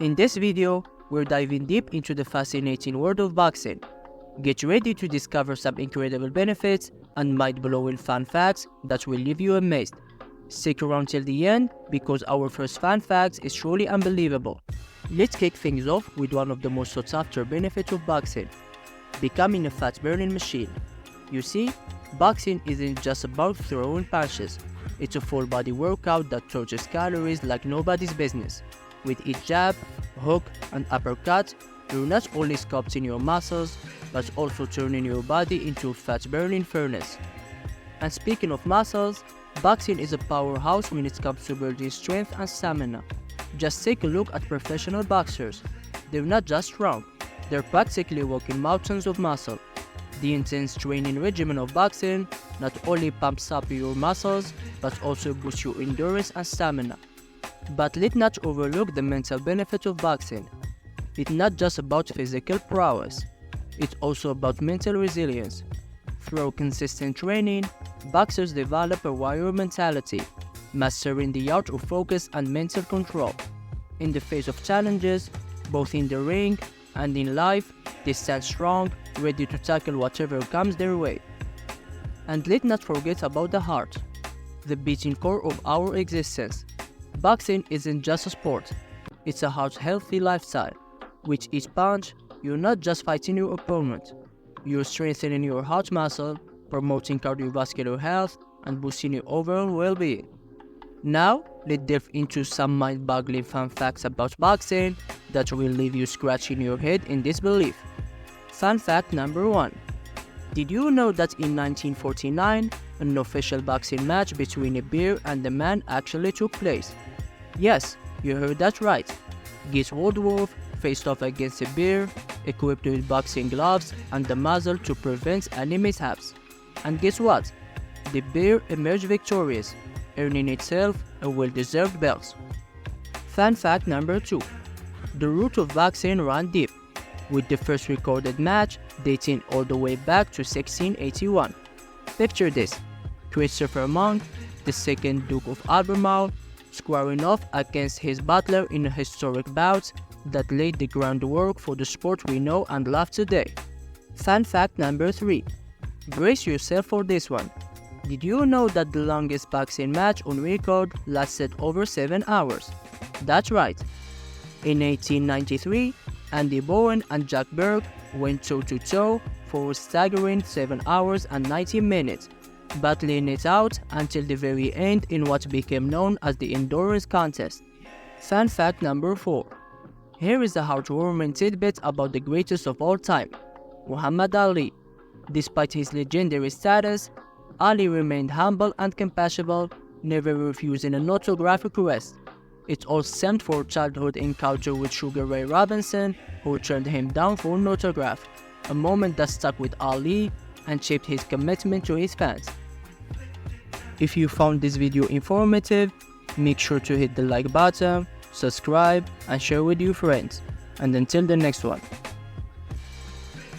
In this video, we're diving deep into the fascinating world of boxing. Get ready to discover some incredible benefits and mind-blowing fun facts that will leave you amazed. Stick around till the end because our first fun fact is truly unbelievable. Let's kick things off with one of the most sought-after benefits of boxing: becoming a fat-burning machine. You see, boxing isn't just about throwing punches. It's a full-body workout that torches calories like nobody's business. With each jab, hook, and uppercut, you're not only sculpting your muscles, but also turning your body into a fat-burning furnace. And speaking of muscles, boxing is a powerhouse when it comes to building strength and stamina. Just take a look at professional boxers. They're not just strong, they're practically walking mountains of muscle. The intense training regimen of boxing not only pumps up your muscles, but also boosts your endurance and stamina. But let's not overlook the mental benefit of boxing. It's not just about physical prowess, it's also about mental resilience. Through consistent training, boxers develop a warrior mentality, mastering the art of focus and mental control. In the face of challenges, both in the ring and in life, they stand strong, ready to tackle whatever comes their way. And let's not forget about the heart, the beating core of our existence. Boxing isn't just a sport, it's a heart-healthy lifestyle. With each punch, you're not just fighting your opponent, you're strengthening your heart muscle, promoting cardiovascular health, and boosting your overall well-being. Now, let's delve into some mind-boggling fun facts about boxing that will leave you scratching your head in disbelief. Fun fact number 1. Did you know that in 1949, an official boxing match between a bear and a man actually took place? Yes, you heard that right. Guess Woodwolf faced off against a bear, equipped with boxing gloves and the muzzle to prevent any mishaps. And guess what? The bear emerged victorious, earning itself a well-deserved belt. Fun fact number 2. The root of boxing ran deep, with the first recorded match dating all the way back to 1681. Picture this: Christopher Monk, the second Duke of Albemarle, squaring off against his butler in a historic bout that laid the groundwork for the sport we know and love today. Fun fact number 3. Brace yourself for this one. Did you know that the longest boxing match on record lasted over 7 hours? That's right. In 1893, Andy Bowen and Jack Burke went toe-to-toe for a staggering 7 hours and 90 minutes, battling it out until the very end in what became known as the endurance contest. Fun fact number 4. Here is a heartwarming tidbit about the greatest of all time, Muhammad Ali. Despite his legendary status, Ali remained humble and compassionate, never refusing an autograph request. It all stemmed from childhood encounter with Sugar Ray Robinson, who turned him down for an autograph, a moment that stuck with Ali and shaped his commitment to his fans. If you found this video informative, make sure to hit the like button, subscribe, and share with your friends. And until the next one.